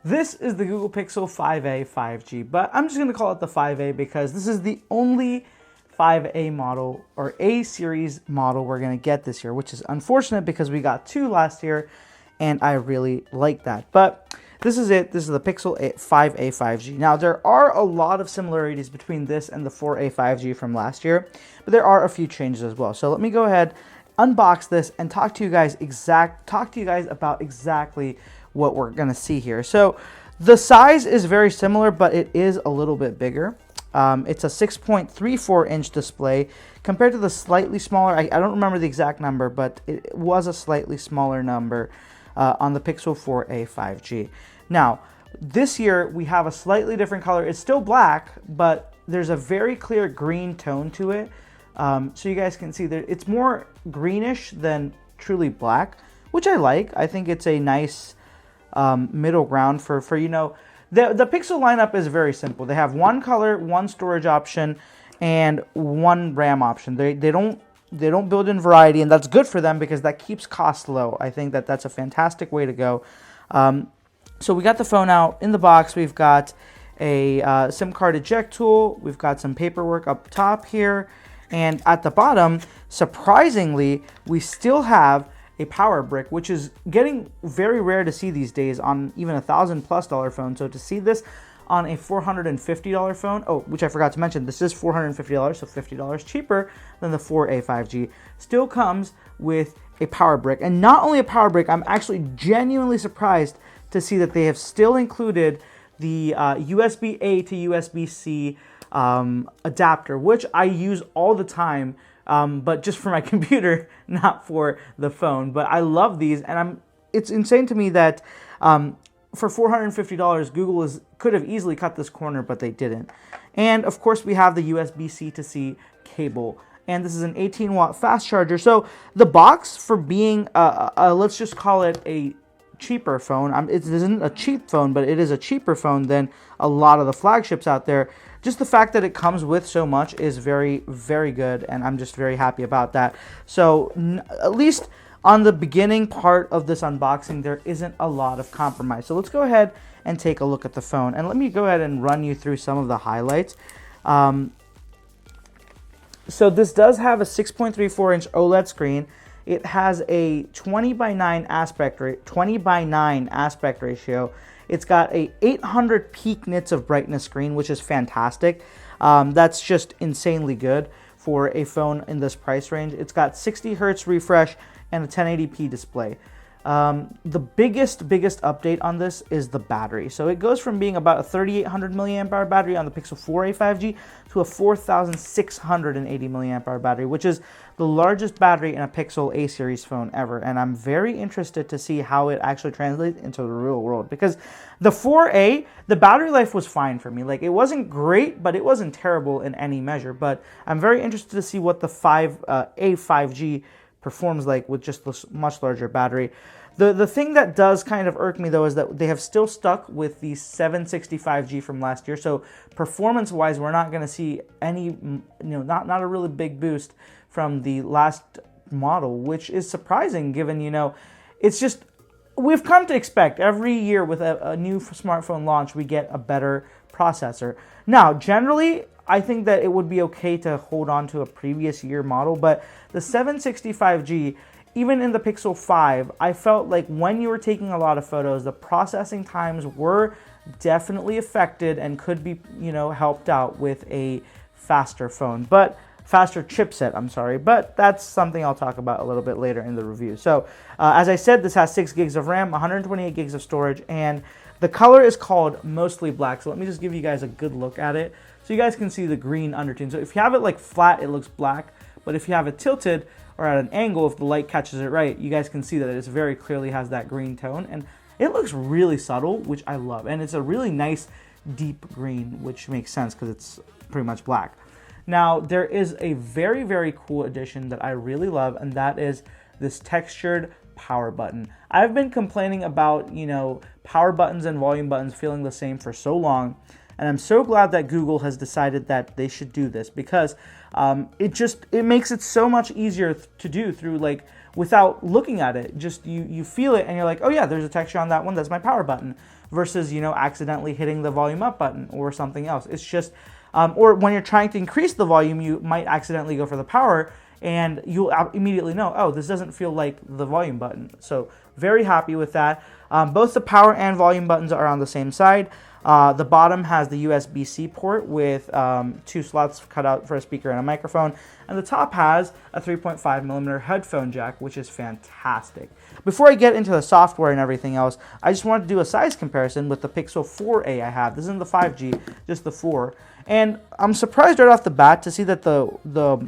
This is the Google Pixel 5a 5G, but I'm just going to call it the 5a because this is the only 5a model or A series model we're going to get this year, which is unfortunate because we got 2 last year and I really like that. But this is it. This is the Pixel 5a 5G. Now, there are a lot of similarities between this and the 4a 5G from last year, but there are a few changes as well. So let me go ahead, unbox this, and talk to you guys about exactly what we're going to see here. So the size is very similar, but it is a little bit bigger. It's a 6.34 inch display compared to the slightly smaller, I don't remember the exact number, but it was a slightly smaller number on the Pixel 4a 5G. Now, this year we have a slightly different color. It's still black, but there's a very clear green tone to it. So you guys can see that it's more greenish than truly black, which I like. I think it's a nice middle ground for the Pixel lineup is very simple. They have one color, one storage option, and one RAM option. They don't build in variety, and that's good for them because that keeps costs low. I think that's a fantastic way to go. So we got the phone out. In the box, we've got a SIM card eject tool. We've got some paperwork up top here. And at the bottom, surprisingly, we still have a power brick, which is getting very rare to see these days on even $1,000+ phone. So to see this on a $450 phone, which I forgot to mention, this is $450, so $50 cheaper than the 4a 5G, still comes with a power brick. And not only a power brick, I'm actually genuinely surprised to see that they have still included the USB-A to USB-C adapter, which I use all the time, but just for my computer, not for the phone. But I love these, and it's insane to me that for $450, Google could have easily cut this corner, but they didn't. And of course, we have the USB-C to C cable, and this is an 18-watt fast charger. So the box, for being let's just call it a cheaper phone. It isn't a cheap phone, but it is a cheaper phone than a lot of the flagships out there. Just the fact that it comes with so much is very, very good, and I'm just very happy about that. So at least on the beginning part of this unboxing, there isn't a lot of compromise. So let's go ahead and take a look at the phone, and let me go ahead and run you through some of the highlights. So this does have a 6.34 inch OLED screen. It has a 20:9 aspect ratio. It's got a 800 peak nits of brightness screen, which is fantastic. That's just insanely good for a phone in this price range. It's got 60 hertz refresh and a 1080p display. The biggest update on this is the battery. So it goes from being about a 3,800 milliamp hour battery on the Pixel 4a 5G to a 4,680 milliamp hour battery, which is the largest battery in a Pixel A series phone ever. And I'm very interested to see how it actually translates into the real world, because the 4a, the battery life was fine for me. Like, it wasn't great, but it wasn't terrible in any measure. But I'm very interested to see what the A 5G performs like with just this much larger battery. The thing that does kind of irk me, though, is that they have still stuck with the 765G from last year. So performance-wise, we're not going to see any, not a really big boost from the last model, which is surprising given, it's just, we've come to expect every year with a new smartphone launch, we get a better processor. Now, generally, I think that it would be okay to hold on to a previous year model, but the 765G, even in the Pixel 5, I felt like when you were taking a lot of photos, the processing times were definitely affected and could be, helped out with a faster phone, but faster chipset, but that's something I'll talk about a little bit later in the review. So, as I said, this has 6 gigs of RAM, 128 gigs of storage, and the color is called Mostly Black. So let me just give you guys a good look at it so you guys can see the green undertone. So if you have it like flat, it looks black, but if you have it tilted or at an angle, if the light catches it right, you guys can see that it very clearly has that green tone, and it looks really subtle, which I love. And it's a really nice deep green, which makes sense because it's pretty much black. Now, there is a very, very cool addition that I really love, and that is this textured power button. I've been complaining about, power buttons and volume buttons feeling the same for so long, and I'm so glad that Google has decided that they should do this, because it makes it so much easier to do through, without looking at it. Just you feel it and you're like, oh yeah, there's a texture on that one, that's my power button. versus, you know, accidentally hitting the volume up button or something else. It's just, or when you're trying to increase the volume, you might accidentally go for the power, and you'll immediately know, oh, this doesn't feel like the volume button. So very happy with that. Both the power and volume buttons are on the same side. The bottom has the USB-C port with 2 slots cut out for a speaker and a microphone, and the top has a 3.5mm headphone jack, which is fantastic. Before I get into the software and everything else, I just wanted to do a size comparison with the Pixel 4a I have. This isn't the 5G, just the 4. And I'm surprised right off the bat to see that the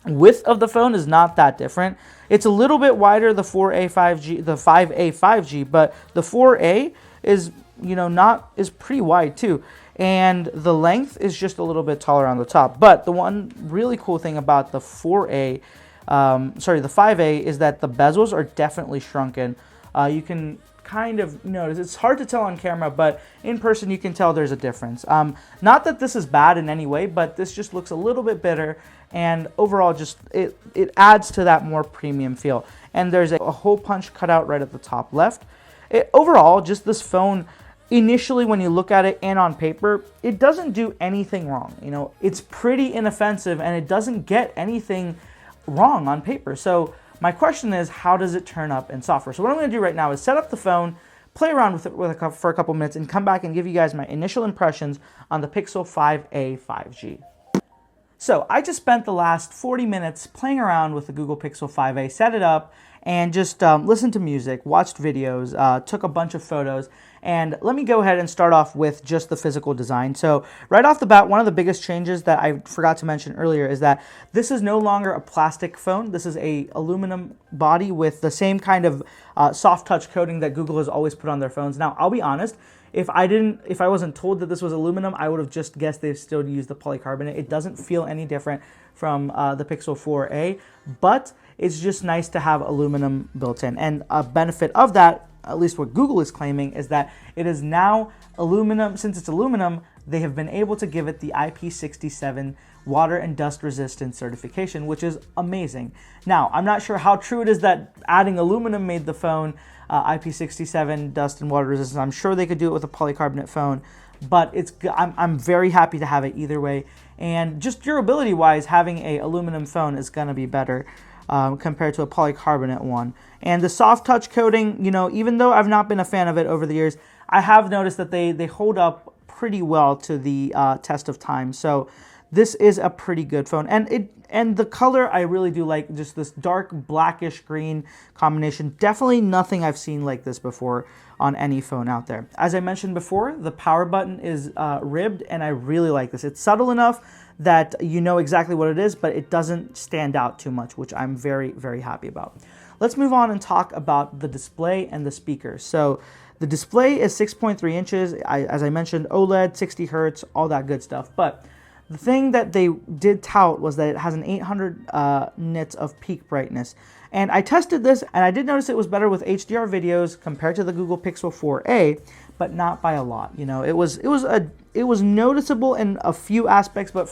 width of the phone is not that different. It's a little bit wider, the 4a 5G, the 5a 5G, but the 4a is, you know, is pretty wide too. And the length is just a little bit taller on the top. But the one really cool thing about the 4a, the 5a, is that the bezels are definitely shrunken. You can kind of notice, it's hard to tell on camera, but in person you can tell there's a difference. Not that this is bad in any way, but this just looks a little bit better, and overall just it adds to that more premium feel. And there's a hole punch cut out right at the top left. Overall, just this phone, initially when you look at it and on paper, it doesn't do anything wrong. You know, it's pretty inoffensive and it doesn't get anything wrong on paper. So my question is, how does it turn up in software? So what I'm going to do right now is set up the phone, play around with it for a couple minutes, and come back and give you guys my initial impressions on the Pixel 5a 5G. So I just spent the last 40 minutes playing around with the Google Pixel 5a, set it up, and just listened to music, watched videos, took a bunch of photos. And let me go ahead and start off with just the physical design. So right off the bat, one of the biggest changes that I forgot to mention earlier is that this is no longer a plastic phone. This is a aluminum body with the same kind of soft touch coating that Google has always put on their phones. Now, I'll be honest, if I wasn't told that this was aluminum, I would have just guessed they still use the polycarbonate. It doesn't feel any different from the Pixel 4a, but it's just nice to have aluminum built in. And a benefit of that, at least what Google is claiming, is that it is now aluminum. Since it's aluminum, they have been able to give it the IP67 water and dust resistant certification, which is amazing. Now, I'm not sure how true it is that adding aluminum made the phone IP67 dust and water resistant. I'm sure they could do it with a polycarbonate phone, but I'm very happy to have it either way. And just durability wise, having a aluminum phone is going to be better compared to a polycarbonate one. And the soft touch coating, you know, even though I've not been a fan of it over the years, I have noticed that they hold up pretty well to the test of time. So this is a pretty good phone. And the color I really do like, just this dark blackish green combination. Definitely nothing I've seen like this before on any phone out there. As I mentioned before, the power button is ribbed, and I really like this. It's subtle enough that you know exactly what it is, but it doesn't stand out too much, which I'm very, very happy about. Let's move on and talk about the display and the speakers. So the display is 6.3 inches. As I mentioned, OLED, 60 hertz, all that good stuff. But the thing that they did tout was that it has an 800 nits of peak brightness. And I tested this, and I did notice it was better with HDR videos compared to the Google Pixel 4a, but not by a lot. You know, it was noticeable in a few aspects, but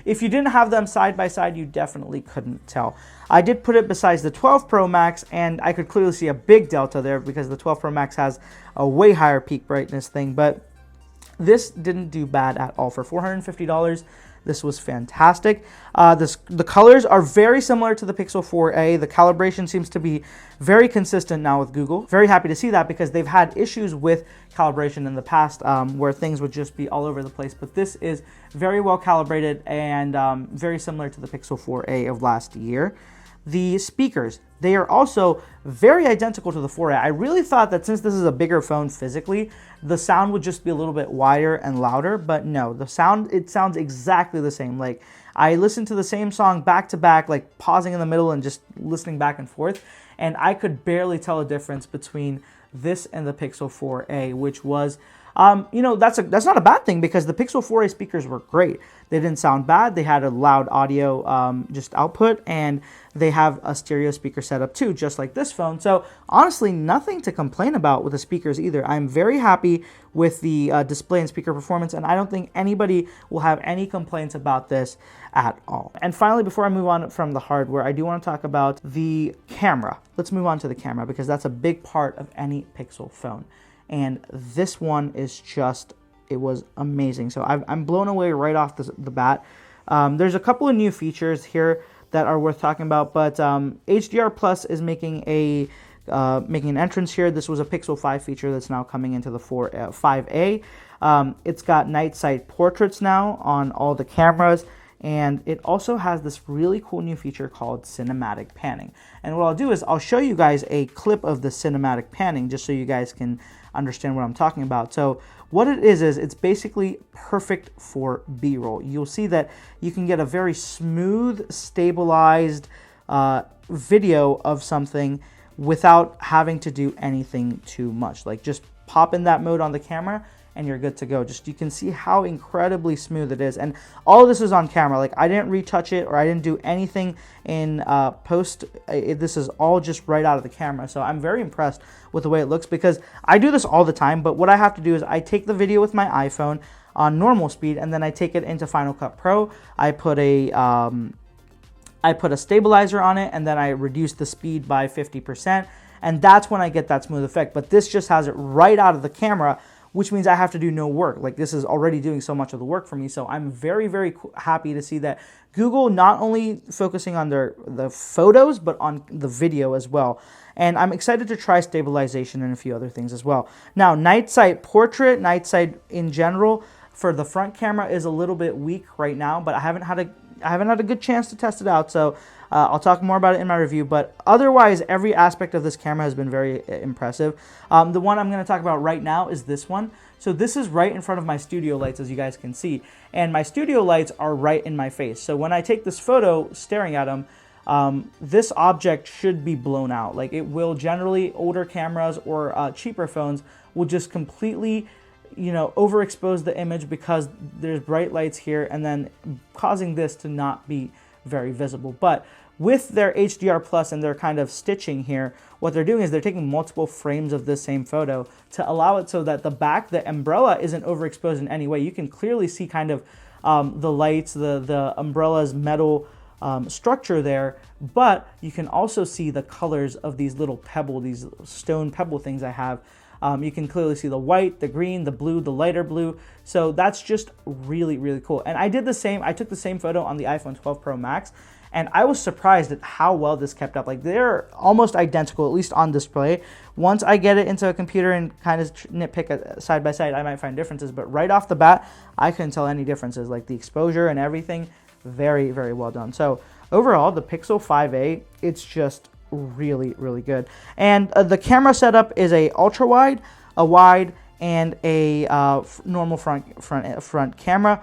if you didn't have them side by side, you definitely couldn't tell. I did put it besides the 12 Pro Max, and I could clearly see a big delta there because the 12 Pro Max has a way higher peak brightness thing, but this didn't do bad at all. For $450, this was fantastic. The colors are very similar to the Pixel 4a. The calibration seems to be very consistent now with Google. Very happy to see that because they've had issues with calibration in the past where things would just be all over the place. But this is very well calibrated and very similar to the Pixel 4a of last year. The speakers, they are also very identical to the 4a. I really thought that since this is a bigger phone physically, the sound would just be a little bit wider and louder, but no, it sounds exactly the same. Like, I listened to the same song back to back, like pausing in the middle and just listening back and forth, and I could barely tell a difference between this and the Pixel 4a, which was, you know, that's not a bad thing because the Pixel 4a speakers were great. They didn't sound bad. They had a loud audio just output, and they have a stereo speaker setup too, just like this phone. So honestly, nothing to complain about with the speakers either. I'm very happy with the display and speaker performance, and I don't think anybody will have any complaints about this at all. And finally, before I move on from the hardware, I do want to talk about the camera. Let's move on to the camera because that's a big part of any Pixel phone. and this one is just, it was amazing. So I'm blown away right off the bat. There's a couple of new features here that are worth talking about, but HDR Plus is making an entrance here. This was a Pixel 5 feature that's now coming into the 5A. It's got night sight portraits now on all the cameras, and it also has this really cool new feature called cinematic panning. And what I'll do is I'll show you guys a clip of the cinematic panning just so you guys can understand what I'm talking about. So what it is it's basically perfect for B-roll. You'll see that you can get a very smooth, stabilized video of something without having to do anything too much. Like, just pop in that mode on the camera and you're good to go. Just, you can see how incredibly smooth it is. And all of this is on camera. Like, I didn't retouch it or I didn't do anything in post. This is all just right out of the camera. So I'm very impressed with the way it looks, because I do this all the time, but what I have to do is I take the video with my iPhone on normal speed, and then I take it into Final Cut Pro. I put a stabilizer on it, and then I reduce the speed by 50%, and that's when I get that smooth effect. But this just has it right out of the camera, which means I have to do no work. Like, this is already doing so much of the work for me. So I'm very, very happy to see that Google not only focusing on the photos, but on the video as well. And I'm excited to try stabilization and a few other things as well. Now, night sight portrait, night sight in general for the front camera is a little bit weak right now, but I haven't had a good chance to test it out, so I'll talk more about it in my review. But otherwise, every aspect of this camera has been very impressive. The one I'm going to talk about right now is this one. So this is right in front of my studio lights, as you guys can see, and my studio lights are right in my face. So when I take this photo staring at them, this object should be blown out. Like, it will generally, older cameras or cheaper phones will just completely, you know, overexpose the image because there's bright lights here, and then causing this to not be very visible. But with their HDR Plus and their kind of stitching here, what they're doing is they're taking multiple frames of this same photo to allow it so that the umbrella isn't overexposed in any way. You can clearly see kind of the lights, the umbrella's metal structure there, but you can also see the colors of these little these stone pebble things I have. You can clearly see the white, the green, the blue, the lighter blue. So that's just really, really cool. And I took the same photo on the iPhone 12 Pro Max, and I was surprised at how well this kept up. Like, they're almost identical, at least on display. Once I get it into a computer and kind of nitpick it side by side, I might find differences, but right off the bat, I couldn't tell any differences. Like, the exposure and everything, very, very well done. So overall, the Pixel 5a, it's just really, really good. And the camera setup is a ultra wide, a wide, and a normal front camera.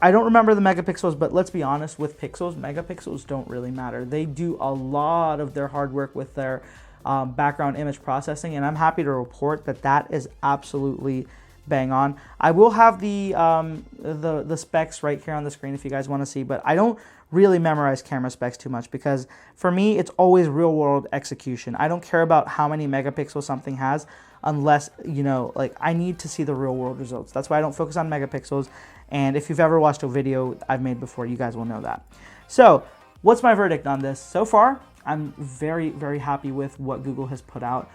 I don't remember the megapixels, but let's be honest, with pixels, megapixels don't really matter. They do a lot of their hard work with their background image processing, and I'm happy to report that that is absolutely bang on. I will have the specs right here on the screen if you guys want to see, but I don't really memorize camera specs too much, because for me it's always real world execution. I don't care about how many megapixels something has unless, you know, like, I need to see the real world results. That's why I don't focus on megapixels. And if you've ever watched a video I've made before, you guys will know that. So what's my verdict on this? So far, I'm very, very happy with what Google has put out.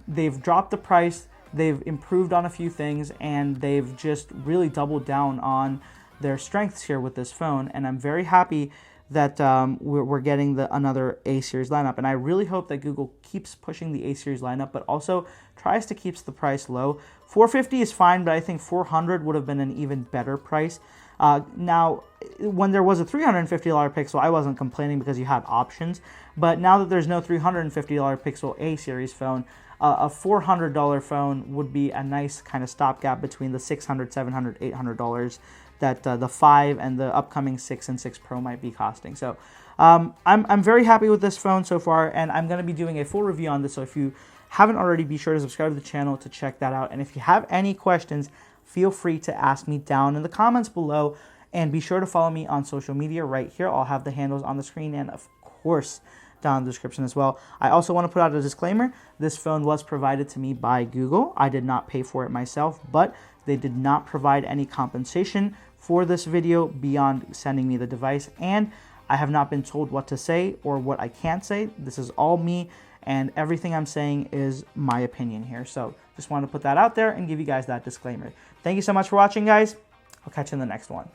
They've dropped the price, they've improved on a few things, and they've just really doubled down on their strengths here with this phone. And I'm very happy that we're getting another A series lineup. And I really hope that Google keeps pushing the A series lineup, but also tries to keep the price low. $450 is fine, but I think $400 would have been an even better price. Now, when there was a $350 Pixel, I wasn't complaining because you had options. But now that there's no $350 Pixel A series phone, a $400 phone would be a nice kind of stopgap between the $600, $700, $800 that the 5 and the upcoming 6 and 6 Pro might be costing. So I'm very happy with this phone so far, and I'm going to be doing a full review on this. So if you haven't already, be sure to subscribe to the channel to check that out. And if you have any questions, feel free to ask me down in the comments below, and be sure to follow me on social media right here. I'll have the handles on the screen, and of course down in the description as well. I also want to put out a disclaimer. This phone was provided to me by Google. I did not pay for it myself, but they did not provide any compensation for this video beyond sending me the device, and I have not been told what to say or what I can't say. This is all me, and everything I'm saying is my opinion here. So Just wanted to put that out there and give you guys that disclaimer. Thank you so much for watching, guys. I'll catch you in the next one.